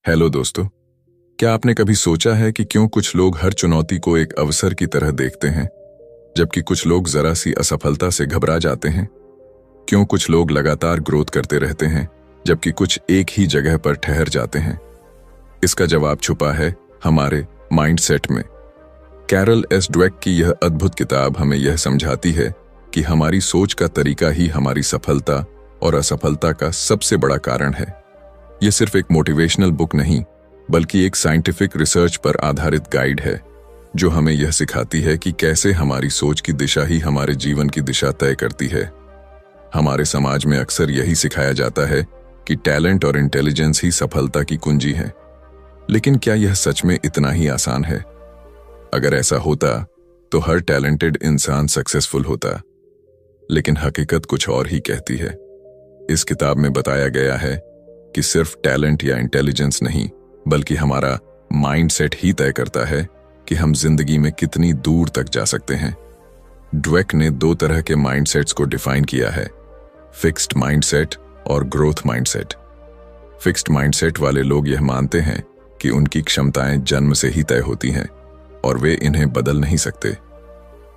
Hello दोस्तों। क्या आपने कभी सोचा है कि क्यों कुछ लोग हर चुनौती को एक अवसर की तरह देखते हैं, जबकि कुछ लोग जरा सी असफलता से घबरा जाते हैं? क्यों कुछ लोग लगातार ग्रोथ करते रहते हैं, जबकि कुछ एक ही जगह पर ठहर जाते हैं? इसका जवाब छुपा है हमारे माइंडसेट में। कैरल एस ड्वेक की यह अद्भुत किताब हमें यह समझाती है कि हमारी सोच का तरीका ही हमारी सफलता और असफलता का सबसे बड़ा कारण है। यह सिर्फ एक मोटिवेशनल बुक नहीं, बल्कि एक साइंटिफिक रिसर्च पर आधारित गाइड है, जो हमें यह सिखाती है कि कैसे हमारी सोच की दिशा ही हमारे जीवन की दिशा तय करती है। हमारे समाज में अक्सर यही सिखाया जाता है कि टैलेंट और इंटेलिजेंस ही सफलता की कुंजी है। लेकिन क्या यह सच में इतना ही आसान है? अगर ऐसा होता तो हर टैलेंटेड इंसान सक्सेसफुल होता। लेकिन हकीकत कुछ और ही कहती है। इस किताब में बताया गया है कि सिर्फ टैलेंट या इंटेलिजेंस नहीं, बल्कि हमारा माइंडसेट ही तय करता है कि हम जिंदगी में कितनी दूर तक जा सकते हैं। ड्वेक ने दो तरह के माइंडसेट्स को डिफाइन किया है, फिक्स्ड माइंडसेट और ग्रोथ माइंडसेट। फिक्स्ड माइंडसेट वाले लोग यह मानते हैं कि उनकी क्षमताएं जन्म से ही तय होती हैं और वे इन्हें बदल नहीं सकते।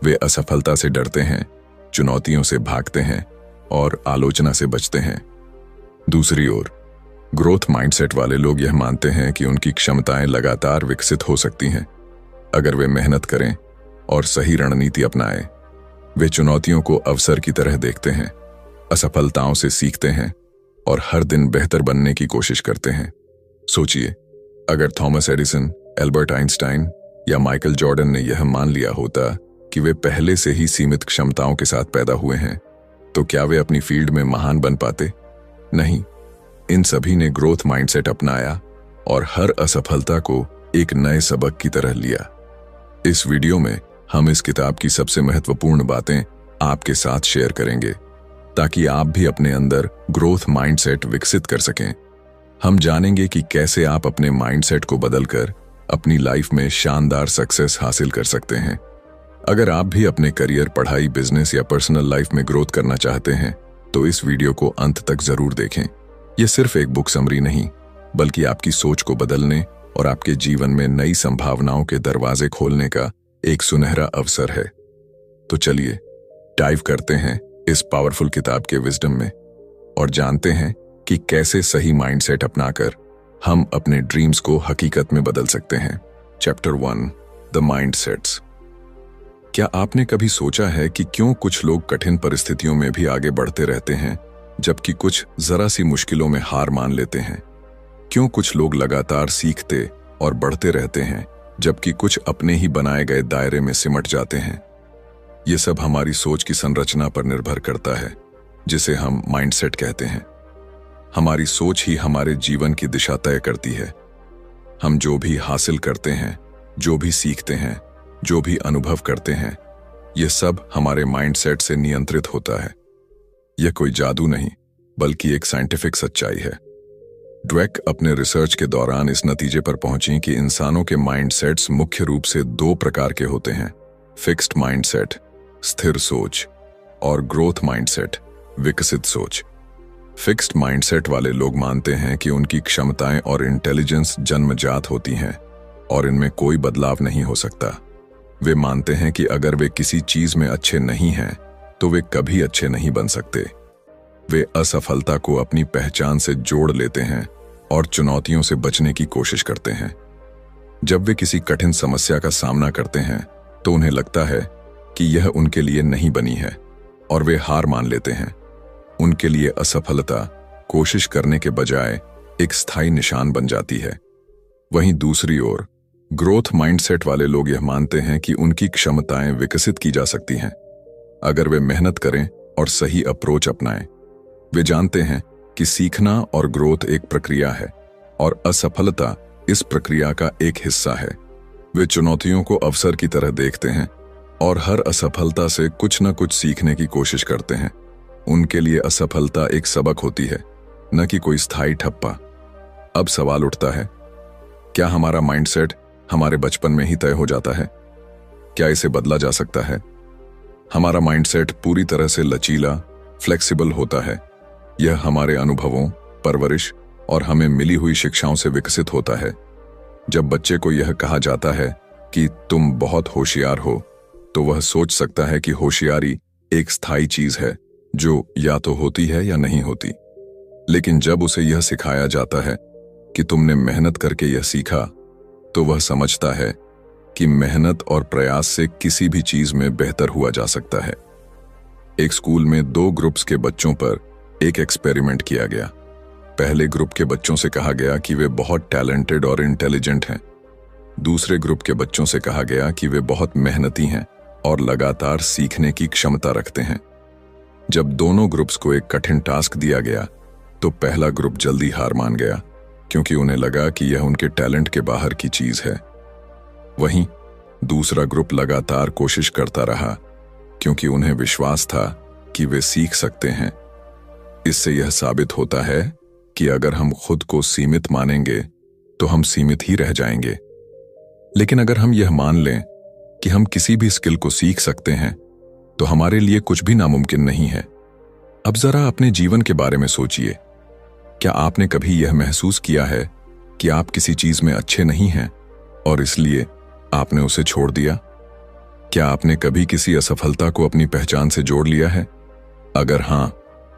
वे असफलता से डरते हैं, चुनौतियों से भागते हैं और आलोचना से बचते हैं। दूसरी ओर ग्रोथ माइंडसेट वाले लोग यह मानते हैं कि उनकी क्षमताएं लगातार विकसित हो सकती हैं, अगर वे मेहनत करें और सही रणनीति अपनाएं। वे चुनौतियों को अवसर की तरह देखते हैं, असफलताओं से सीखते हैं और हर दिन बेहतर बनने की कोशिश करते हैं। सोचिए, अगर थॉमस एडिसन, एल्बर्ट आइंस्टाइन या माइकल जॉर्डन ने यह मान लिया होता कि वे पहले से ही सीमित क्षमताओं के साथ पैदा हुए हैं, तो क्या वे अपनी फील्ड में महान बन पाते? नहीं। इन सभी ने ग्रोथ माइंडसेट अपनाया और हर असफलता को एक नए सबक की तरह लिया। इस वीडियो में हम इस किताब की सबसे महत्वपूर्ण बातें आपके साथ शेयर करेंगे, ताकि आप भी अपने अंदर ग्रोथ माइंडसेट विकसित कर सकें। हम जानेंगे कि कैसे आप अपने माइंडसेट को बदलकर अपनी लाइफ में शानदार सक्सेस हासिल कर सकते हैं। अगर आप भी अपने करियर, पढ़ाई, बिजनेस या पर्सनल लाइफ में ग्रोथ करना चाहते हैं, तो इस वीडियो को अंत तक जरूर देखें। यह सिर्फ एक बुक समरी नहीं, बल्कि आपकी सोच को बदलने और आपके जीवन में नई संभावनाओं के दरवाजे खोलने का एक सुनहरा अवसर है। तो चलिए डाइव करते हैं इस पावरफुल किताब के विजडम में और जानते हैं कि कैसे सही माइंडसेट अपनाकर हम अपने ड्रीम्स को हकीकत में बदल सकते हैं। Chapter 1, the mindsets. क्या आपने कभी सोचा है कि क्यों कुछ लोग कठिन परिस्थितियों में भी आगे बढ़ते रहते हैं, जबकि कुछ जरा सी मुश्किलों में हार मान लेते हैं? क्यों कुछ लोग लगातार सीखते और बढ़ते रहते हैं, जबकि कुछ अपने ही बनाए गए दायरे में सिमट जाते हैं? ये सब हमारी सोच की संरचना पर निर्भर करता है, जिसे हम माइंडसेट कहते हैं। हमारी सोच ही हमारे जीवन की दिशा तय करती है। हम जो भी हासिल करते हैं, जो भी सीखते हैं, जो भी अनुभव करते हैं, ये सब हमारे माइंडसेट से नियंत्रित होता है। यह कोई जादू नहीं, बल्कि एक साइंटिफिक सच्चाई है। ड्वेक अपने रिसर्च के दौरान इस नतीजे पर पहुंची कि इंसानों के माइंडसेट्स मुख्य रूप से दो प्रकार के होते हैं, फिक्स्ड माइंडसेट, स्थिर सोच, और ग्रोथ माइंडसेट, विकसित सोच। फिक्स्ड माइंडसेट वाले लोग मानते हैं कि उनकी क्षमताएं और इंटेलिजेंस जन्मजात होती हैं और इनमें कोई बदलाव नहीं हो सकता। वे मानते हैं कि अगर वे किसी चीज में अच्छे नहीं हैं, तो वे कभी अच्छे नहीं बन सकते। वे असफलता को अपनी पहचान से जोड़ लेते हैं और चुनौतियों से बचने की कोशिश करते हैं। जब वे किसी कठिन समस्या का सामना करते हैं, तो उन्हें लगता है कि यह उनके लिए नहीं बनी है और वे हार मान लेते हैं। उनके लिए असफलता कोशिश करने के बजाय एक स्थायी निशान बन जाती है। वहीं दूसरी ओर ग्रोथ माइंडसेट वाले लोग यह मानते हैं कि उनकी क्षमताएं विकसित की जा सकती हैं, अगर वे मेहनत करें और सही अप्रोच अपनाएं। वे जानते हैं कि सीखना और ग्रोथ एक प्रक्रिया है और असफलता इस प्रक्रिया का एक हिस्सा है। वे चुनौतियों को अवसर की तरह देखते हैं और हर असफलता से कुछ न कुछ सीखने की कोशिश करते हैं। उनके लिए असफलता एक सबक होती है, न कि कोई स्थायी ठप्पा। अब सवाल उठता है, क्या हमारा माइंडसेट हमारे बचपन में ही तय हो जाता है? क्या इसे बदला जा सकता है? हमारा माइंडसेट पूरी तरह से लचीला, फ्लेक्सिबल होता है। यह हमारे अनुभवों, परवरिश और हमें मिली हुई शिक्षाओं से विकसित होता है। जब बच्चे को यह कहा जाता है कि तुम बहुत होशियार हो, तो वह सोच सकता है कि होशियारी एक स्थायी चीज है जो या तो होती है या नहीं होती। लेकिन जब उसे यह सिखाया जाता है कि तुमने मेहनत करके यह सीखा, तो वह समझता है कि मेहनत और प्रयास से किसी भी चीज में बेहतर हुआ जा सकता है। एक स्कूल में 2 ग्रुप्स के बच्चों पर एक एक्सपेरिमेंट किया गया। पहले ग्रुप के बच्चों से कहा गया कि वे बहुत टैलेंटेड और इंटेलिजेंट हैं। दूसरे ग्रुप के बच्चों से कहा गया कि वे बहुत मेहनती हैं और लगातार सीखने की क्षमता रखते हैं। जब दोनों ग्रुप्स को एक कठिन टास्क दिया गया, तो पहला ग्रुप जल्दी हार मान गया, क्योंकि उन्हें लगा कि यह उनके टैलेंट के बाहर की चीज है। वहीं दूसरा ग्रुप लगातार कोशिश करता रहा, क्योंकि उन्हें विश्वास था कि वे सीख सकते हैं। इससे यह साबित होता है कि अगर हम खुद को सीमित मानेंगे तो हम सीमित ही रह जाएंगे। लेकिन अगर हम यह मान लें कि हम किसी भी स्किल को सीख सकते हैं, तो हमारे लिए कुछ भी नामुमकिन नहीं है। अब जरा अपने जीवन के बारे में सोचिए। क्या आपने कभी यह महसूस किया है कि आप किसी चीज में अच्छे नहीं हैं और इसलिए आपने उसे छोड़ दिया? क्या आपने कभी किसी असफलता को अपनी पहचान से जोड़ लिया है? अगर हां,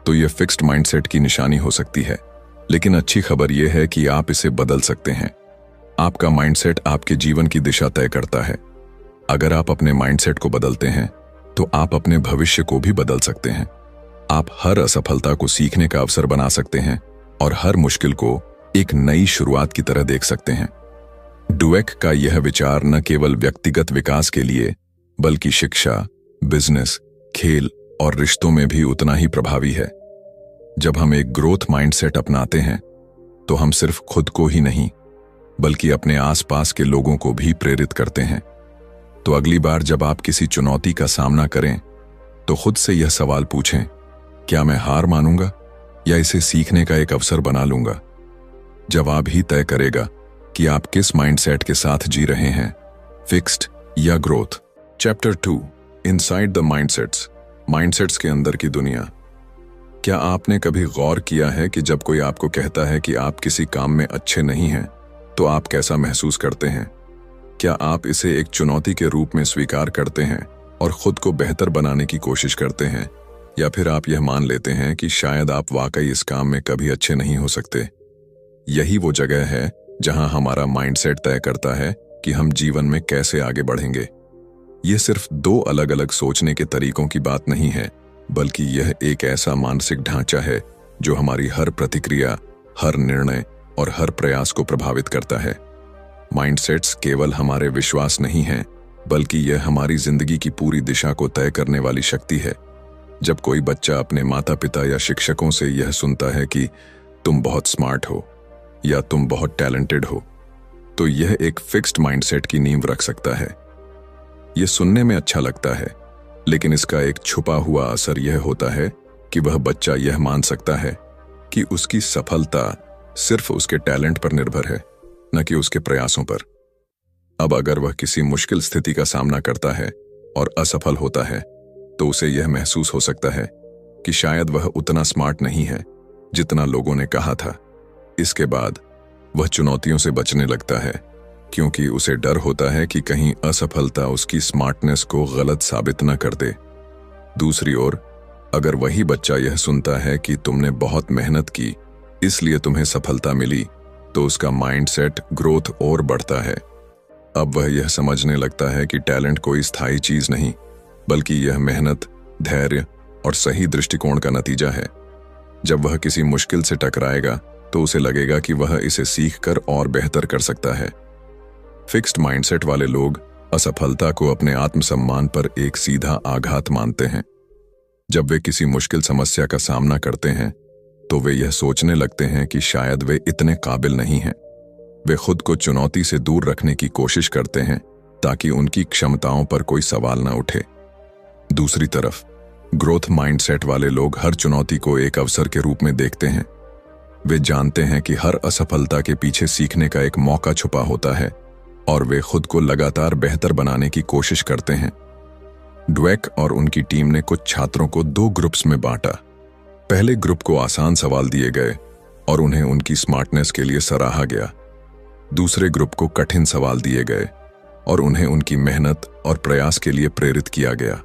तो यह फिक्स्ड माइंडसेट की निशानी हो सकती है। लेकिन अच्छी खबर यह है कि आप इसे बदल सकते हैं। आपका माइंडसेट आपके जीवन की दिशा तय करता है। अगर आप अपने माइंडसेट को बदलते हैं, तो आप अपने भविष्य को भी बदल सकते हैं। आप हर असफलता को सीखने का अवसर बना सकते हैं और हर मुश्किल को एक नई शुरुआत की तरह देख सकते हैं। डुवेक का यह विचार न केवल व्यक्तिगत विकास के लिए, बल्कि शिक्षा, बिजनेस, खेल और रिश्तों में भी उतना ही प्रभावी है। जब हम एक ग्रोथ माइंडसेट अपनाते हैं, तो हम सिर्फ खुद को ही नहीं, बल्कि अपने आसपास के लोगों को भी प्रेरित करते हैं। तो अगली बार जब आप किसी चुनौती का सामना करें, तो खुद से यह सवाल पूछें, क्या मैं हार मानूंगा या इसे सीखने का एक अवसर बना लूंगा? जवाब ही तय करेगा कि आप किस माइंडसेट के साथ जी रहे हैं, फिक्स्ड या growth. Chapter 2, inside the mindsets, mindsets के अंदर की दुनिया। क्या आपने कभी गौर किया है कि जब कोई आपको कहता है कि आप किसी काम में अच्छे नहीं हैं, तो आप कैसा महसूस करते हैं? क्या आप इसे एक चुनौती के रूप में स्वीकार करते हैं और खुद को बेहतर बनाने की कोशिश करते हैं, या फिर आप यह मान लेते हैं कि शायद आप वाकई इस काम में कभी अच्छे नहीं हो सकते? यही वो जगह है जहां हमारा माइंडसेट तय करता है कि हम जीवन में कैसे आगे बढ़ेंगे। यह सिर्फ 2 अलग अलग सोचने के तरीकों की बात नहीं है, बल्कि यह एक ऐसा मानसिक ढांचा है जो हमारी हर प्रतिक्रिया, हर निर्णय और हर प्रयास को प्रभावित करता है। माइंडसेट्स केवल हमारे विश्वास नहीं हैं, बल्कि यह हमारी जिंदगी की पूरी दिशा को तय करने वाली शक्ति है। जब कोई बच्चा अपने माता पिता या शिक्षकों से यह सुनता है कि तुम बहुत स्मार्ट हो या तुम बहुत टैलेंटेड हो, तो यह एक फिक्स्ड माइंडसेट की नींव रख सकता है। यह सुनने में अच्छा लगता है, लेकिन इसका एक छुपा हुआ असर यह होता है कि वह बच्चा यह मान सकता है कि उसकी सफलता सिर्फ उसके टैलेंट पर निर्भर है, न कि उसके प्रयासों पर। अब अगर वह किसी मुश्किल स्थिति का सामना करता है और असफल होता है, तो उसे यह महसूस हो सकता है कि शायद वह उतना स्मार्ट नहीं है जितना लोगों ने कहा था। इसके बाद वह चुनौतियों से बचने लगता है, क्योंकि उसे डर होता है कि कहीं असफलता उसकी स्मार्टनेस को गलत साबित न कर दे। दूसरी ओर, अगर वही बच्चा यह सुनता है कि तुमने बहुत मेहनत की, इसलिए तुम्हें सफलता मिली, तो उसका माइंडसेट ग्रोथ और बढ़ता है। अब वह यह समझने लगता है कि टैलेंट कोई स्थायी चीज नहीं, बल्कि यह मेहनत, धैर्य और सही दृष्टिकोण का नतीजा है। जब वह किसी मुश्किल से टकराएगा, तो उसे लगेगा कि वह इसे सीखकर और बेहतर कर सकता है। फिक्स्ड माइंडसेट वाले लोग असफलता को अपने आत्मसम्मान पर एक सीधा आघात मानते हैं। जब वे किसी मुश्किल समस्या का सामना करते हैं, तो वे यह सोचने लगते हैं कि शायद वे इतने काबिल नहीं हैं। वे खुद को चुनौती से दूर रखने की कोशिश करते हैं, ताकि उनकी क्षमताओं पर कोई सवाल न उठे। दूसरी तरफ, ग्रोथ माइंडसेट वाले लोग हर चुनौती को एक अवसर के रूप में देखते हैं। वे जानते हैं कि हर असफलता के पीछे सीखने का एक मौका छुपा होता है, और वे खुद को लगातार बेहतर बनाने की कोशिश करते हैं। ड्वेक और उनकी टीम ने कुछ छात्रों को 2 ग्रुप्स में बांटा। पहले ग्रुप को आसान सवाल दिए गए और उन्हें उनकी स्मार्टनेस के लिए सराहा गया। दूसरे ग्रुप को कठिन सवाल दिए गए और उन्हें उनकी मेहनत और प्रयास के लिए प्रेरित किया गया।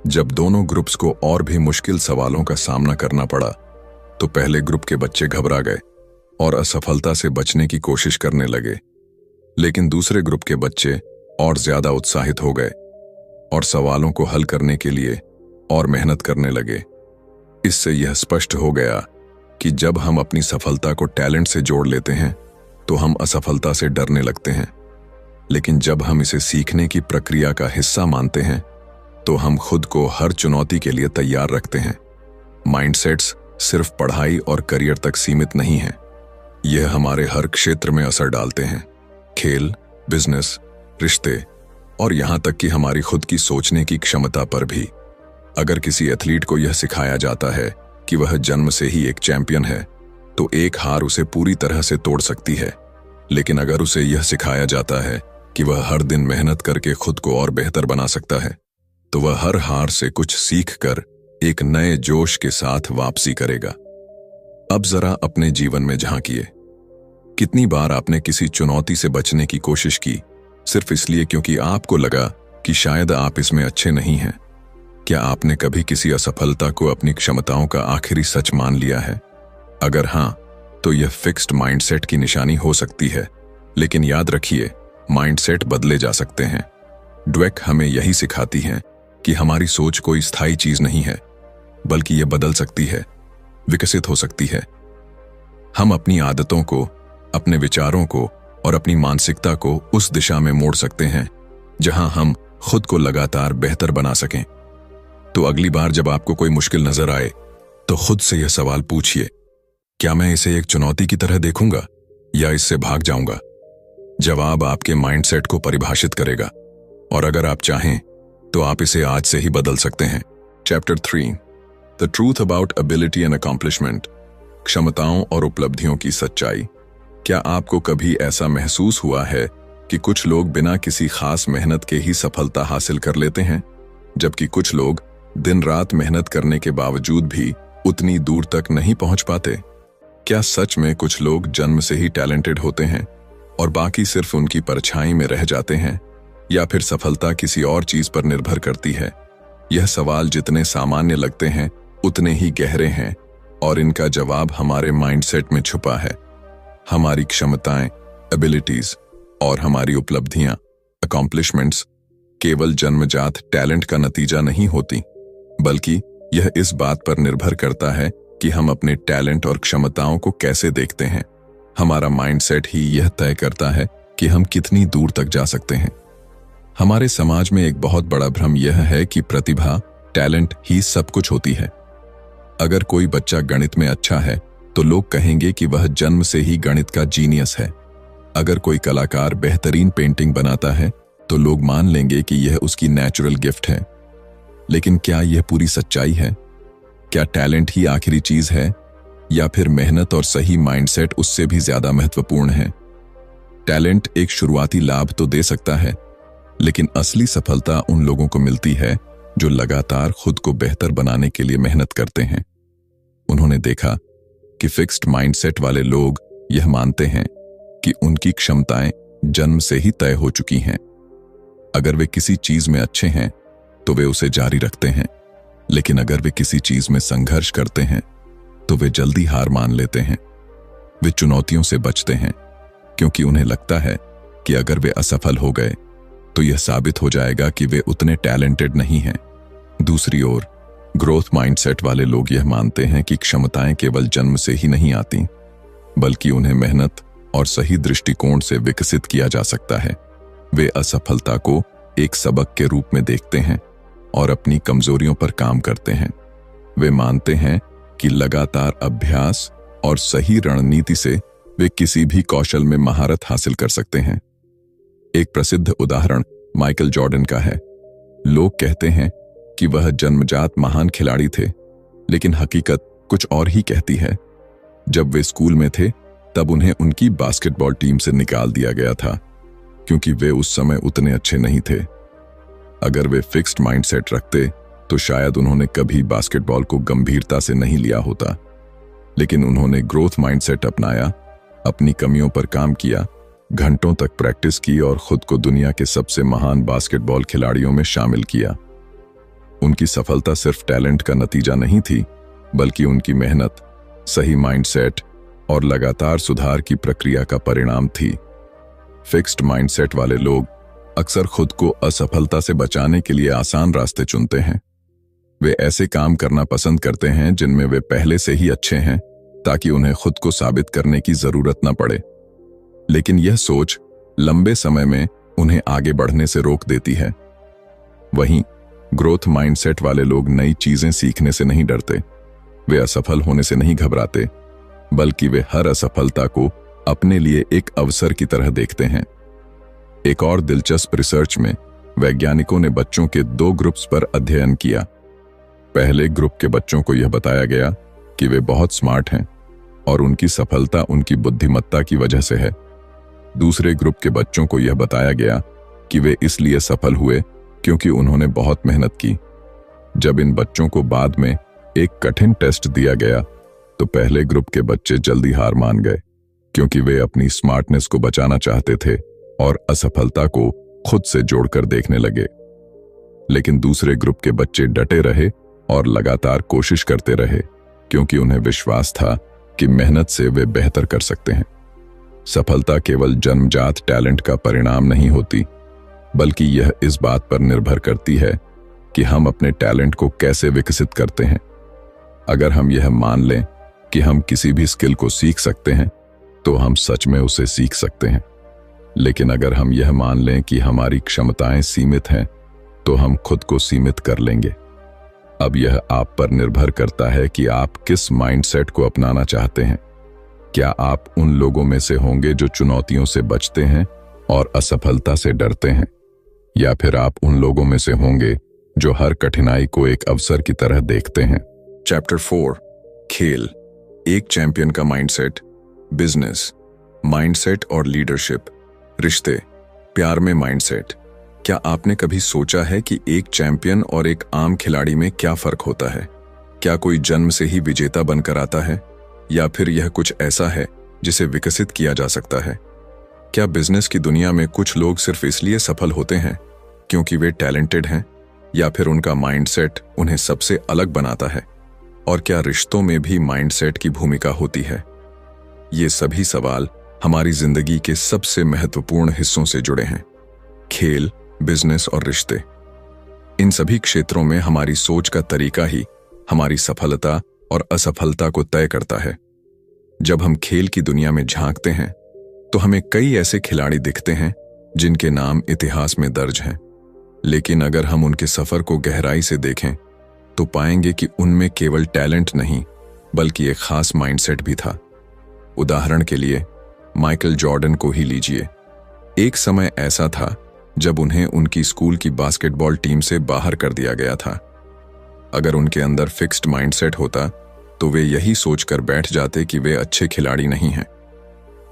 जब दोनों ग्रुप्स को और भी मुश्किल सवालों का सामना करना पड़ा तो पहले ग्रुप के बच्चे घबरा गए और असफलता से बचने की कोशिश करने लगे, लेकिन दूसरे ग्रुप के बच्चे और ज्यादा उत्साहित हो गए और सवालों को हल करने के लिए और मेहनत करने लगे। इससे यह स्पष्ट हो गया कि जब हम अपनी सफलता को टैलेंट से जोड़ लेते हैं तो हम असफलता से डरने लगते हैं, लेकिन जब हम इसे सीखने की प्रक्रिया का हिस्सा मानते हैं तो हम खुद को हर चुनौती के लिए तैयार रखते हैं। माइंडसेट्स सिर्फ पढ़ाई और करियर तक सीमित नहीं हैं, यह हमारे हर क्षेत्र में असर डालते हैं। खेल, बिजनेस, रिश्ते और यहां तक कि हमारी खुद की सोचने की क्षमता पर भी। अगर किसी एथलीट को यह सिखाया जाता है कि वह जन्म से ही एक चैंपियन है तो एक हार उसे पूरी तरह से तोड़ सकती है, लेकिन अगर उसे यह सिखाया जाता है कि वह हर दिन मेहनत करके खुद को और बेहतर बना सकता है तो वह हर हार से कुछ सीख कर एक नए जोश के साथ वापसी करेगा। अब जरा अपने जीवन में झांकिए। कितनी बार आपने किसी चुनौती से बचने की कोशिश की सिर्फ इसलिए क्योंकि आपको लगा कि शायद आप इसमें अच्छे नहीं हैं? क्या आपने कभी किसी असफलता को अपनी क्षमताओं का आखिरी सच मान लिया है? अगर हां, तो यह फिक्स्ड माइंडसेट की निशानी हो सकती है, लेकिन याद रखिए, माइंडसेट बदले जा सकते हैं। ड्वेक हमें यही सिखाती हैं कि हमारी सोच कोई स्थायी चीज नहीं है, बल्कि यह बदल सकती है, विकसित हो सकती है। हम अपनी आदतों को, अपने विचारों को और अपनी मानसिकता को उस दिशा में मोड़ सकते हैं जहां हम खुद को लगातार बेहतर बना सकें। तो अगली बार जब आपको कोई मुश्किल नजर आए तो खुद से यह सवाल पूछिए, क्या मैं इसे एक चुनौती की तरह देखूंगा या इससे भाग जाऊंगा? जवाब आपके माइंडसेट को परिभाषित करेगा, और अगर आप चाहें तो आप इसे आज से ही बदल सकते हैं। Chapter 3, the truth about ability and accomplishment, क्षमताओं और उपलब्धियों की सच्चाई। क्या आपको कभी ऐसा महसूस हुआ है कि कुछ लोग बिना किसी खास मेहनत के ही सफलता हासिल कर लेते हैं, जबकि कुछ लोग दिन रात मेहनत करने के बावजूद भी उतनी दूर तक नहीं पहुंच पाते? क्या सच में कुछ लोग जन्म से ही टैलेंटेड होते हैं और बाकी सिर्फ उनकी परछाई में रह जाते हैं, या फिर सफलता किसी और चीज पर निर्भर करती है? यह सवाल जितने सामान्य लगते हैं उतने ही गहरे हैं, और इनका जवाब हमारे माइंडसेट में छुपा है। हमारी क्षमताएं, एबिलिटीज और हमारी उपलब्धियां, अकॉम्प्लिशमेंट्स, केवल जन्मजात टैलेंट का नतीजा नहीं होती, बल्कि यह इस बात पर निर्भर करता है कि हम अपने टैलेंट और क्षमताओं को कैसे देखते हैं। हमारा माइंडसेट ही यह तय करता है कि हम कितनी दूर तक जा सकते हैं। हमारे समाज में एक बहुत बड़ा भ्रम यह है कि प्रतिभा, टैलेंट ही सब कुछ होती है। अगर कोई बच्चा गणित में अच्छा है तो लोग कहेंगे कि वह जन्म से ही गणित का जीनियस है। अगर कोई कलाकार बेहतरीन पेंटिंग बनाता है तो लोग मान लेंगे कि यह उसकी नेचुरल गिफ्ट है। लेकिन क्या यह पूरी सच्चाई है? क्या टैलेंट ही आखिरी चीज है, या फिर मेहनत और सही माइंडसेट उससे भी ज्यादा महत्वपूर्ण है? टैलेंट एक शुरुआती लाभ तो दे सकता है, लेकिन असली सफलता उन लोगों को मिलती है जो लगातार खुद को बेहतर बनाने के लिए मेहनत करते हैं। उन्होंने देखा कि फिक्स्ड माइंडसेट वाले लोग यह मानते हैं कि उनकी क्षमताएं जन्म से ही तय हो चुकी हैं। अगर वे किसी चीज में अच्छे हैं तो वे उसे जारी रखते हैं, लेकिन अगर वे किसी चीज में संघर्ष करते हैं तो वे जल्दी हार मान लेते हैं। वे चुनौतियों से बचते हैं क्योंकि उन्हें लगता है कि अगर वे असफल हो गए तो यह साबित हो जाएगा कि वे उतने टैलेंटेड नहीं हैं। दूसरी ओर, ग्रोथ माइंडसेट वाले लोग यह मानते हैं कि क्षमताएं केवल जन्म से ही नहीं आती, बल्कि उन्हें मेहनत और सही दृष्टिकोण से विकसित किया जा सकता है। वे असफलता को एक सबक के रूप में देखते हैं और अपनी कमजोरियों पर काम करते हैं। वे मानते हैं कि लगातार अभ्यास और सही रणनीति से वे किसी भी कौशल में महारत हासिल कर सकते हैं। एक प्रसिद्ध उदाहरण माइकल जॉर्डन का है। लोग कहते हैं कि वह जन्मजात महान खिलाड़ी थे, लेकिन हकीकत कुछ और ही कहती है। जब वे स्कूल में थे तब उन्हें उनकी बास्केटबॉल टीम से निकाल दिया गया था क्योंकि वे उस समय उतने अच्छे नहीं थे। अगर वे फिक्स्ड माइंडसेट रखते तो शायद उन्होंने कभी बास्केटबॉल को गंभीरता से नहीं लिया होता। लेकिन उन्होंने ग्रोथ माइंडसेट अपनाया, अपनी कमियों पर काम किया, घंटों तक प्रैक्टिस की और खुद को दुनिया के सबसे महान बास्केटबॉल खिलाड़ियों में शामिल किया। उनकी सफलता सिर्फ टैलेंट का नतीजा नहीं थी, बल्कि उनकी मेहनत, सही माइंडसेट और लगातार सुधार की प्रक्रिया का परिणाम थी। फिक्स्ड माइंडसेट वाले लोग अक्सर खुद को असफलता से बचाने के लिए आसान रास्ते चुनते हैं। वे ऐसे काम करना पसंद करते हैं जिनमें वे पहले से ही अच्छे हैं, ताकि उन्हें खुद को साबित करने की जरूरत न पड़े। लेकिन यह सोच लंबे समय में उन्हें आगे बढ़ने से रोक देती है। वहीं ग्रोथ माइंडसेट वाले लोग नई चीजें सीखने से नहीं डरते, वे असफल होने से नहीं घबराते, बल्कि वे हर असफलता को अपने लिए एक अवसर की तरह देखते हैं। एक और दिलचस्प रिसर्च में वैज्ञानिकों ने बच्चों के 2 ग्रुप्स पर अध्ययन किया। पहले ग्रुप के बच्चों को यह बताया गया कि वे बहुत स्मार्ट हैं और उनकी सफलता उनकी बुद्धिमत्ता की वजह से है। दूसरे ग्रुप के बच्चों को यह बताया गया कि वे इसलिए सफल हुए क्योंकि उन्होंने बहुत मेहनत की। जब इन बच्चों को बाद में एक कठिन टेस्ट दिया गया, तो पहले ग्रुप के बच्चे जल्दी हार मान गए, क्योंकि वे अपनी स्मार्टनेस को बचाना चाहते थे और असफलता को खुद से जोड़कर देखने लगे। लेकिन दूसरे ग्रुप के बच्चे डटे रहे और लगातार कोशिश करते रहे, क्योंकि उन्हें विश्वास था कि मेहनत से वे बेहतर कर सकते हैं। सफलता केवल जन्मजात टैलेंट का परिणाम नहीं होती, बल्कि यह इस बात पर निर्भर करती है कि हम अपने टैलेंट को कैसे विकसित करते हैं। अगर हम यह मान लें कि हम किसी भी स्किल को सीख सकते हैं, तो हम सच में उसे सीख सकते हैं। लेकिन अगर हम यह मान लें कि हमारी क्षमताएं सीमित हैं, तो हम खुद को सीमित कर लेंगे। अब यह आप पर निर्भर करता है कि आप किस माइंडसेट को अपनाना चाहते हैं। क्या आप उन लोगों में से होंगे जो चुनौतियों से बचते हैं और असफलता से डरते हैं, या फिर आप उन लोगों में से होंगे जो हर कठिनाई को एक अवसर की तरह देखते हैं। चैप्टर 4, खेल, एक चैंपियन का माइंडसेट, बिजनेस, माइंडसेट और लीडरशिप, रिश्ते, प्यार में माइंडसेट। क्या आपने कभी सोचा है कि एक चैंपियन और एक आम खिलाड़ी में क्या फर्क होता है? क्या कोई जन्म से ही विजेता बनकर आता है, या फिर यह कुछ ऐसा है जिसे विकसित किया जा सकता है? क्या बिजनेस की दुनिया में कुछ लोग सिर्फ इसलिए सफल होते हैं क्योंकि वे टैलेंटेड हैं, या फिर उनका माइंडसेट उन्हें सबसे अलग बनाता है? और क्या रिश्तों में भी माइंडसेट की भूमिका होती है? ये सभी सवाल हमारी जिंदगी के सबसे महत्वपूर्ण हिस्सों से जुड़े हैं। खेल, बिजनेस और रिश्ते, इन सभी क्षेत्रों में हमारी सोच का तरीका ही हमारी सफलता और असफलता को तय करता है। जब हम खेल की दुनिया में झांकते हैं, तो हमें कई ऐसे खिलाड़ी दिखते हैं जिनके नाम इतिहास में दर्ज हैं। लेकिन अगर हम उनके सफर को गहराई से देखें, तो पाएंगे कि उनमें केवल टैलेंट नहीं, बल्कि एक खास माइंडसेट भी था। उदाहरण के लिए माइकल जॉर्डन को ही लीजिए। एक समय ऐसा था जब उन्हें उनकी स्कूल की बास्केटबॉल टीम से बाहर कर दिया गया था। अगर उनके अंदर फिक्स्ड माइंडसेट होता, तो वे यही सोचकर बैठ जाते कि वे अच्छे खिलाड़ी नहीं हैं।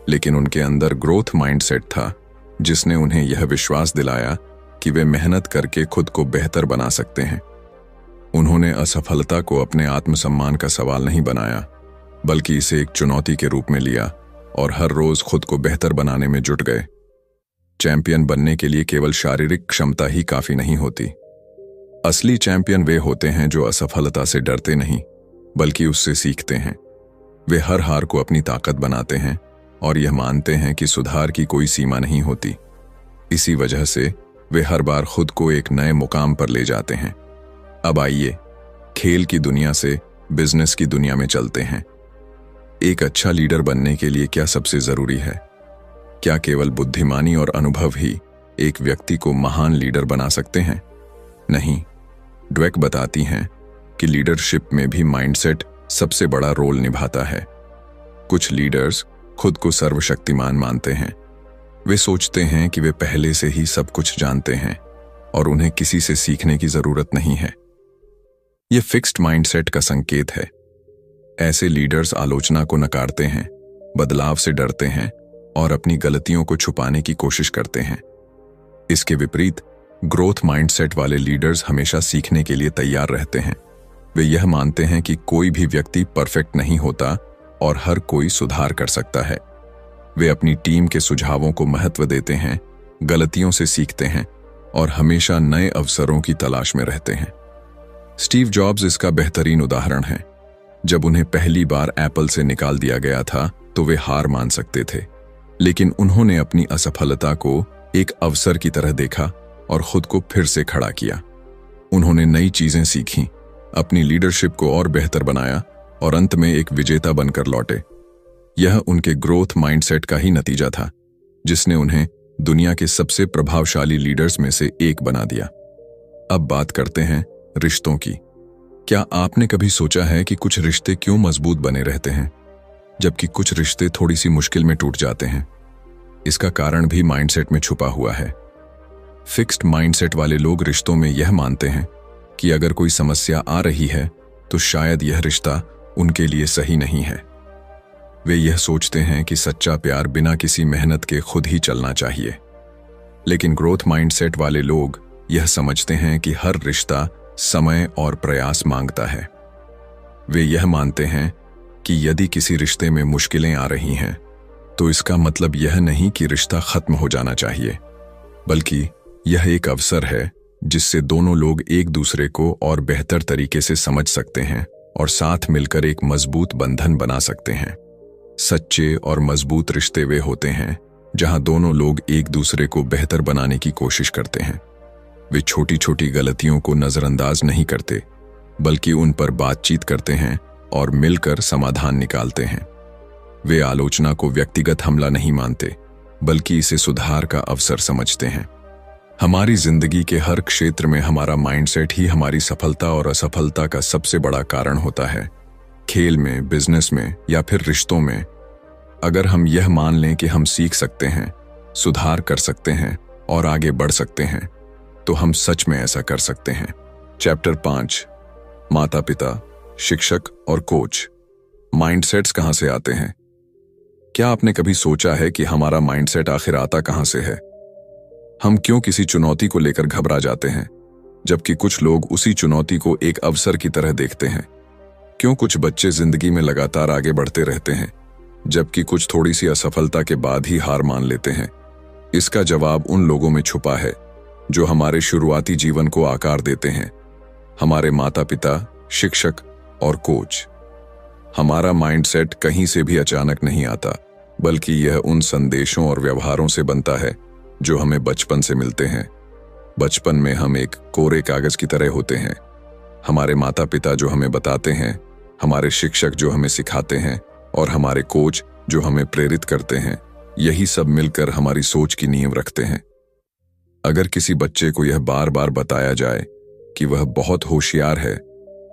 लेकिन उनके अंदर ग्रोथ माइंडसेट था, जिसने उन्हें यह विश्वास दिलाया कि वे मेहनत करके खुद को बेहतर बना सकते हैं। उन्होंने असफलता को अपने आत्मसम्मान का सवाल नहीं बनाया, बल्कि इसे एक चुनौती के रूप में लिया और हर रोज खुद को बेहतर बनाने में जुट गए। चैंपियन बनने के लिए केवल शारीरिक क्षमता ही काफी नहीं होती। असली चैंपियन वे होते हैं जो असफलता से डरते नहीं, बल्कि उससे सीखते हैं। वे हर हार को अपनी ताकत बनाते हैं और यह मानते हैं कि सुधार की कोई सीमा नहीं होती। इसी वजह से वे हर बार खुद को एक नए मुकाम पर ले जाते हैं। अब आइए खेल की दुनिया से बिजनेस की दुनिया में चलते हैं। एक अच्छा लीडर बनने के लिए क्या सबसे जरूरी है? क्या केवल बुद्धिमानी और अनुभव ही एक व्यक्ति को महान लीडर बना सकते हैं? नहीं। ड्वेक बताती हैं कि लीडरशिप में भी माइंडसेट सबसे बड़ा रोल निभाता है। कुछ लीडर्स खुद को सर्वशक्तिमान मानते हैं। वे सोचते हैं कि वे पहले से ही सब कुछ जानते हैं और उन्हें किसी से सीखने की जरूरत नहीं है। यह फिक्स्ड माइंडसेट का संकेत है। ऐसे लीडर्स आलोचना को नकारते हैं, बदलाव से डरते हैं और अपनी गलतियों को छुपाने की कोशिश करते हैं। इसके विपरीत ग्रोथ माइंडसेट वाले लीडर्स हमेशा सीखने के लिए तैयार रहते हैं। वे यह मानते हैं कि कोई भी व्यक्ति परफेक्ट नहीं होता और हर कोई सुधार कर सकता है। वे अपनी टीम के सुझावों को महत्व देते हैं, गलतियों से सीखते हैं और हमेशा नए अवसरों की तलाश में रहते हैं। स्टीव जॉब्स इसका बेहतरीन उदाहरण है। जब उन्हें पहली बार एप्पल से निकाल दिया गया था तो वे हार मान सकते थे, लेकिन उन्होंने अपनी असफलता को एक अवसर की तरह देखा और खुद को फिर से खड़ा किया। उन्होंने नई चीजें सीखीं, अपनी लीडरशिप को और बेहतर बनाया और अंत में एक विजेता बनकर लौटे। यह उनके ग्रोथ माइंडसेट का ही नतीजा था, जिसने उन्हें दुनिया के सबसे प्रभावशाली लीडर्स में से एक बना दिया। अब बात करते हैं रिश्तों की। क्या आपने कभी सोचा है कि कुछ रिश्ते क्यों मजबूत बने रहते हैं, जबकि कुछ रिश्ते थोड़ी सी मुश्किल में टूट जाते हैं? इसका कारण भी माइंडसेट में छुपा हुआ है। फिक्स्ड माइंडसेट वाले लोग रिश्तों में यह मानते हैं कि अगर कोई समस्या आ रही है तो शायद यह रिश्ता उनके लिए सही नहीं है। वे यह सोचते हैं कि सच्चा प्यार बिना किसी मेहनत के खुद ही चलना चाहिए। लेकिन ग्रोथ माइंडसेट वाले लोग यह समझते हैं कि हर रिश्ता समय और प्रयास मांगता है। वे यह मानते हैं कि यदि किसी रिश्ते में मुश्किलें आ रही हैं तो इसका मतलब यह नहीं कि रिश्ता खत्म हो जाना चाहिए, बल्कि यह एक अवसर है जिससे दोनों लोग एक दूसरे को और बेहतर तरीके से समझ सकते हैं और साथ मिलकर एक मजबूत बंधन बना सकते हैं। सच्चे और मजबूत रिश्ते वे होते हैं जहां दोनों लोग एक दूसरे को बेहतर बनाने की कोशिश करते हैं। वे छोटी छोटी गलतियों को नजरअंदाज नहीं करते, बल्कि उन पर बातचीत करते हैं और मिलकर समाधान निकालते हैं। वे आलोचना को व्यक्तिगत हमला नहीं मानते, बल्कि इसे सुधार का अवसर समझते हैं। हमारी जिंदगी के हर क्षेत्र में हमारा माइंडसेट ही हमारी सफलता और असफलता का सबसे बड़ा कारण होता है। खेल में, बिजनेस में या फिर रिश्तों में। अगर हम यह मान लें कि हम सीख सकते हैं, सुधार कर सकते हैं और आगे बढ़ सकते हैं, तो हम सच में ऐसा कर सकते हैं। चैप्टर 5, माता पिता, शिक्षक और कोच। माइंडसेट्स कहां से आते हैं? क्या आपने कभी सोचा है कि हमारा माइंडसेट आखिर आता कहां से है? हम क्यों किसी चुनौती को लेकर घबरा जाते हैं, जबकि कुछ लोग उसी चुनौती को एक अवसर की तरह देखते हैं? क्यों कुछ बच्चे जिंदगी में लगातार आगे बढ़ते रहते हैं, जबकि कुछ थोड़ी सी असफलता के बाद ही हार मान लेते हैं? इसका जवाब उन लोगों में छुपा है जो हमारे शुरुआती जीवन को आकार देते हैं, हमारे माता पिता, शिक्षक और कोच। हमारा माइंडसेट कहीं से भी अचानक नहीं आता, बल्कि यह उन संदेशों और व्यवहारों से बनता है जो हमें बचपन से मिलते हैं। बचपन में हम एक कोरे कागज की तरह होते हैं। हमारे माता पिता जो हमें बताते हैं, हमारे शिक्षक जो हमें सिखाते हैं और हमारे कोच जो हमें प्रेरित करते हैं, यही सब मिलकर हमारी सोच की नींव रखते हैं। अगर किसी बच्चे को यह बार बार बताया जाए कि वह बहुत होशियार है,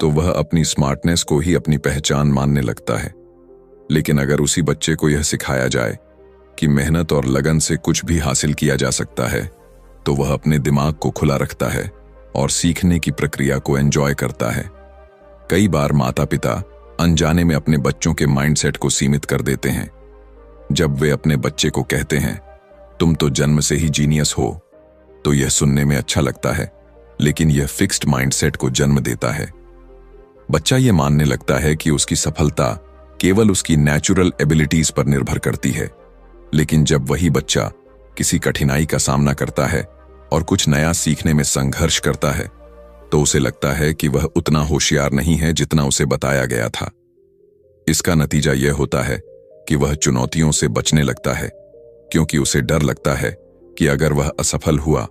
तो वह अपनी स्मार्टनेस को ही अपनी पहचान मानने लगता है। लेकिन अगर उसी बच्चे को यह सिखाया जाए कि मेहनत और लगन से कुछ भी हासिल किया जा सकता है, तो वह अपने दिमाग को खुला रखता है और सीखने की प्रक्रिया को एंजॉय करता है। कई बार माता पिता अनजाने में अपने बच्चों के माइंडसेट को सीमित कर देते हैं। जब वे अपने बच्चे को कहते हैं, तुम तो जन्म से ही जीनियस हो, तो यह सुनने में अच्छा लगता है, लेकिन यह फिक्स्ड माइंडसेट को जन्म देता है। बच्चा यह मानने लगता है कि उसकी सफलता केवल उसकी नेचुरल एबिलिटीज पर निर्भर करती है। लेकिन जब वही बच्चा किसी कठिनाई का सामना करता है और कुछ नया सीखने में संघर्ष करता है, तो उसे लगता है कि वह उतना होशियार नहीं है जितना उसे बताया गया था। इसका नतीजा यह होता है कि वह चुनौतियों से बचने लगता है, क्योंकि उसे डर लगता है कि अगर वह असफल हुआ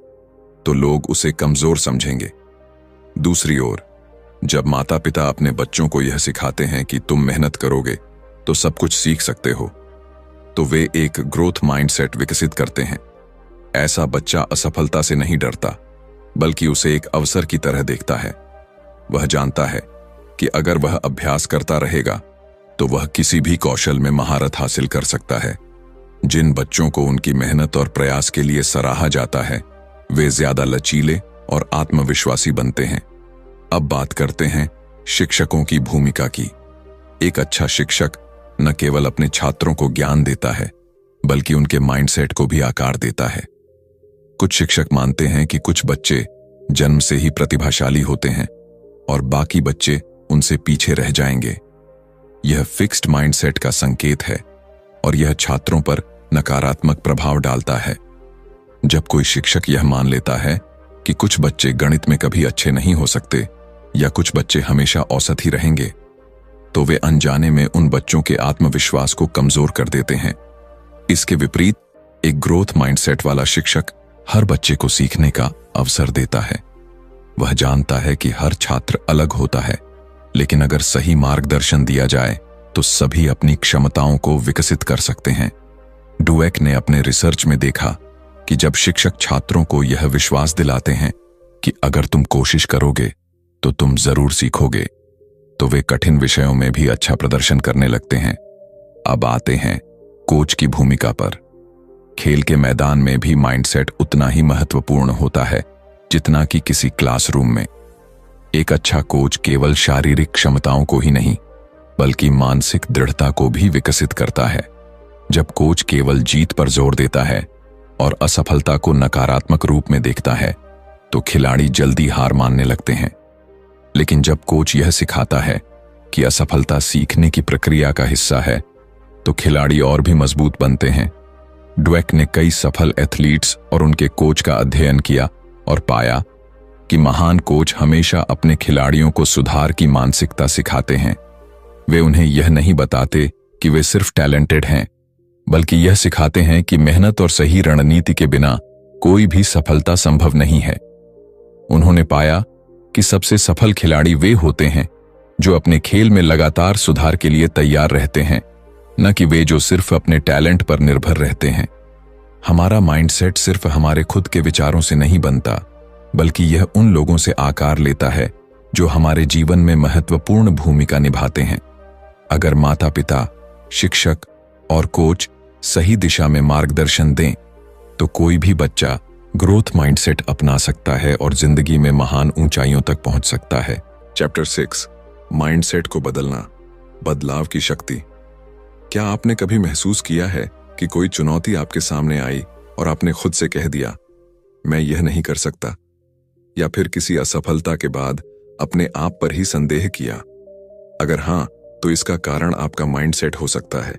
तो लोग उसे कमजोर समझेंगे। दूसरी ओर, जब माता पिता अपने बच्चों को यह सिखाते हैं कि तुम मेहनत करोगे तो सब कुछ सीख सकते हो, तो वे एक ग्रोथ माइंडसेट विकसित करते हैं। ऐसा बच्चा असफलता से नहीं डरता, बल्कि उसे एक अवसर की तरह देखता है। वह जानता है कि अगर वह अभ्यास करता रहेगा तो वह किसी भी कौशल में महारत हासिल कर सकता है। जिन बच्चों को उनकी मेहनत और प्रयास के लिए सराहा जाता है, वे ज्यादा लचीले और आत्मविश्वासी बनते हैं। अब बात करते हैं शिक्षकों की भूमिका की। एक अच्छा शिक्षक न केवल अपने छात्रों को ज्ञान देता है, बल्कि उनके माइंडसेट को भी आकार देता है। कुछ शिक्षक मानते हैं कि कुछ बच्चे जन्म से ही प्रतिभाशाली होते हैं और बाकी बच्चे उनसे पीछे रह जाएंगे। यह फिक्स्ड माइंडसेट का संकेत है और यह छात्रों पर नकारात्मक प्रभाव डालता है। जब कोई शिक्षक यह मान लेता है कि कुछ बच्चे गणित में कभी अच्छे नहीं हो सकते या कुछ बच्चे हमेशा औसत ही रहेंगे, तो वे अनजाने में उन बच्चों के आत्मविश्वास को कमजोर कर देते हैं। इसके विपरीत एक ग्रोथ माइंडसेट वाला शिक्षक हर बच्चे को सीखने का अवसर देता है। वह जानता है कि हर छात्र अलग होता है, लेकिन अगर सही मार्गदर्शन दिया जाए तो सभी अपनी क्षमताओं को विकसित कर सकते हैं। डुवेक ने अपने रिसर्च में देखा कि जब शिक्षक छात्रों को यह विश्वास दिलाते हैं कि अगर तुम कोशिश करोगे तो तुम जरूर सीखोगे, तो वे कठिन विषयों में भी अच्छा प्रदर्शन करने लगते हैं। अब आते हैं कोच की भूमिका पर। खेल के मैदान में भी माइंडसेट उतना ही महत्वपूर्ण होता है जितना कि किसी क्लासरूम में। एक अच्छा कोच केवल शारीरिक क्षमताओं को ही नहीं बल्कि मानसिक दृढ़ता को भी विकसित करता है। जब कोच केवल जीत पर जोर देता है और असफलता को नकारात्मक रूप में देखता है तो खिलाड़ी जल्दी हार मानने लगते हैं। लेकिन जब कोच यह सिखाता है कि असफलता सीखने की प्रक्रिया का हिस्सा है तो खिलाड़ी और भी मजबूत बनते हैं। ड्वेक ने कई सफल एथलीट्स और उनके कोच का अध्ययन किया और पाया कि महान कोच हमेशा अपने खिलाड़ियों को सुधार की मानसिकता सिखाते हैं। वे उन्हें यह नहीं बताते कि वे सिर्फ टैलेंटेड हैं, बल्कि यह सिखाते हैं कि मेहनत और सही रणनीति के बिना कोई भी सफलता संभव नहीं है। उन्होंने पाया कि सबसे सफल खिलाड़ी वे होते हैं जो अपने खेल में लगातार सुधार के लिए तैयार रहते हैं, न कि वे जो सिर्फ अपने टैलेंट पर निर्भर रहते हैं। हमारा माइंडसेट सिर्फ हमारे खुद के विचारों से नहीं बनता, बल्कि यह उन लोगों से आकार लेता है जो हमारे जीवन में महत्वपूर्ण भूमिका निभाते हैं। अगर माता पिता, शिक्षक और कोच सही दिशा में मार्गदर्शन दें तो कोई भी बच्चा ग्रोथ माइंडसेट अपना सकता है और जिंदगी में महान ऊंचाइयों तक पहुंच सकता है। चैप्टर 6, माइंडसेट को बदलना, बदलाव की शक्ति। क्या आपने कभी महसूस किया है कि कोई चुनौती आपके सामने आई और आपने खुद से कह दिया, मैं यह नहीं कर सकता, या फिर किसी असफलता के बाद अपने आप पर ही संदेह किया? अगर हां, तो इसका कारण आपका माइंडसेट हो सकता है।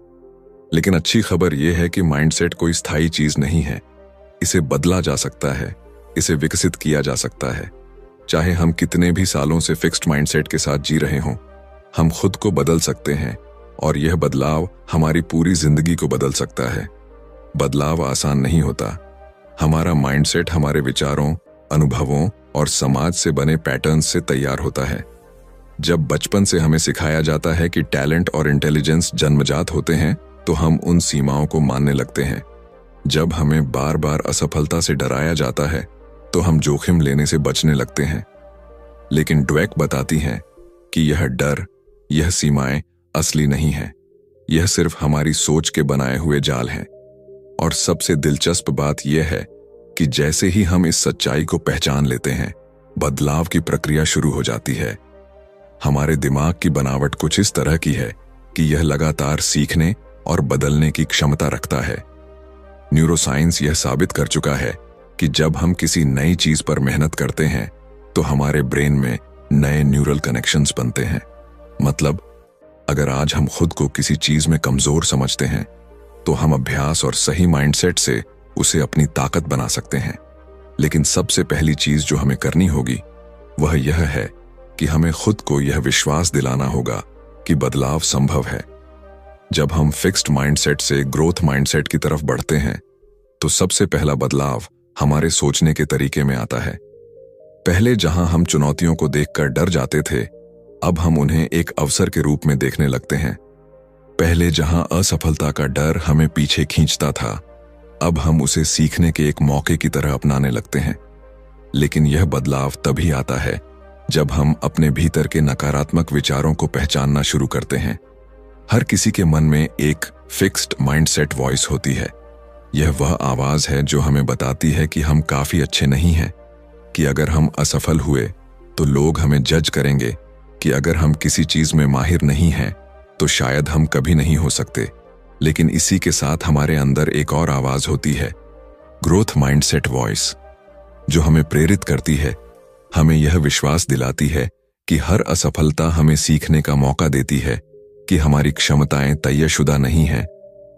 लेकिन अच्छी खबर यह है कि माइंडसेट कोई स्थायी चीज नहीं है। इसे बदला जा सकता है, इसे विकसित किया जा सकता है। चाहे हम कितने भी सालों से फिक्स्ड माइंडसेट के साथ जी रहे हों, हम खुद को बदल सकते हैं और यह बदलाव हमारी पूरी जिंदगी को बदल सकता है। बदलाव आसान नहीं होता। हमारा माइंडसेट हमारे विचारों, अनुभवों और समाज से बने पैटर्न्स से तैयार होता है। जब बचपन से हमें सिखाया जाता है कि टैलेंट और इंटेलिजेंस जन्मजात होते हैं, तो हम उन सीमाओं को मानने लगते हैं। जब हमें बार बार असफलता से डराया जाता है, तो हम जोखिम लेने से बचने लगते हैं। लेकिन ड्वेक बताती हैं कि यह डर, यह सीमाएं असली नहीं है। यह सिर्फ हमारी सोच के बनाए हुए जाल हैं। और सबसे दिलचस्प बात यह है कि जैसे ही हम इस सच्चाई को पहचान लेते हैं, बदलाव की प्रक्रिया शुरू हो जाती है। हमारे दिमाग की बनावट कुछ इस तरह की है कि यह लगातार सीखने और बदलने की क्षमता रखता है। न्यूरोसाइंस यह साबित कर चुका है कि जब हम किसी नई चीज पर मेहनत करते हैं तो हमारे ब्रेन में नए न्यूरल कनेक्शंस बनते हैं। मतलब, अगर आज हम खुद को किसी चीज में कमजोर समझते हैं तो हम अभ्यास और सही माइंडसेट से उसे अपनी ताकत बना सकते हैं। लेकिन सबसे पहली चीज जो हमें करनी होगी वह यह है कि हमें खुद को यह विश्वास दिलाना होगा कि बदलाव संभव है। जब हम फिक्स्ड माइंडसेट से ग्रोथ माइंडसेट की तरफ बढ़ते हैं तो सबसे पहला बदलाव हमारे सोचने के तरीके में आता है। पहले जहां हम चुनौतियों को देखकर डर जाते थे, अब हम उन्हें एक अवसर के रूप में देखने लगते हैं। पहले जहां असफलता का डर हमें पीछे खींचता था, अब हम उसे सीखने के एक मौके की तरह अपनाने लगते हैं। लेकिन यह बदलाव तभी आता है जब हम अपने भीतर के नकारात्मक विचारों को पहचानना शुरू करते हैं। हर किसी के मन में एक फिक्स्ड माइंडसेट वॉइस होती है। यह वह आवाज है जो हमें बताती है कि हम काफी अच्छे नहीं हैं, कि अगर हम असफल हुए तो लोग हमें जज करेंगे, कि अगर हम किसी चीज में माहिर नहीं हैं तो शायद हम कभी नहीं हो सकते। लेकिन इसी के साथ हमारे अंदर एक और आवाज होती है, ग्रोथ माइंडसेट वॉइस, जो हमें प्रेरित करती है, हमें यह विश्वास दिलाती है कि हर असफलता हमें सीखने का मौका देती है, कि हमारी क्षमताएं तयशुदा नहीं हैं,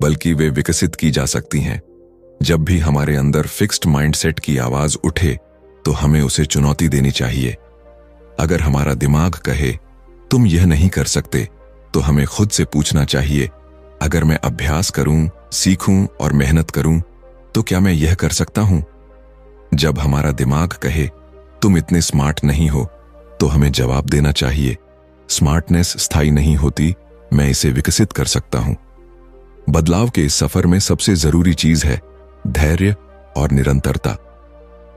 बल्कि वे विकसित की जा सकती हैं। जब भी हमारे अंदर फिक्स्ड माइंडसेट की आवाज उठे तो हमें उसे चुनौती देनी चाहिए। अगर हमारा दिमाग कहे तुम यह नहीं कर सकते, तो हमें खुद से पूछना चाहिए, अगर मैं अभ्यास करूं, सीखूं और मेहनत करूं, तो क्या मैं यह कर सकता हूं? जब हमारा दिमाग कहे तुम इतने स्मार्ट नहीं हो, तो हमें जवाब देना चाहिए, स्मार्टनेस स्थायी नहीं होती, मैं इसे विकसित कर सकता हूं। बदलाव के इस सफर में सबसे जरूरी चीज है धैर्य और निरंतरता।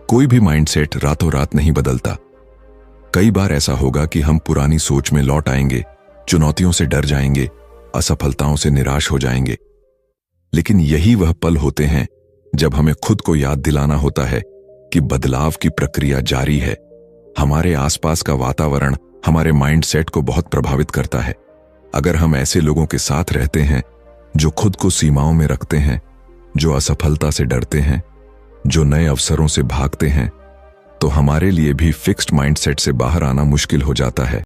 कोई भी माइंडसेट रातों रात नहीं बदलता। कई बार ऐसा होगा कि हम पुरानी सोच में लौट आएंगे, चुनौतियों से डर जाएंगे, असफलताओं से निराश हो जाएंगे। लेकिन यही वह पल होते हैं जब हमें खुद को याद दिलाना होता है कि बदलाव की प्रक्रिया जारी है। हमारे आसपास का वातावरण हमारे माइंडसेट को बहुत प्रभावित करता है। अगर हम ऐसे लोगों के साथ रहते हैं जो खुद को सीमाओं में रखते हैं, जो असफलता से डरते हैं, जो नए अवसरों से भागते हैं, तो हमारे लिए भी फिक्स्ड माइंडसेट से बाहर आना मुश्किल हो जाता है।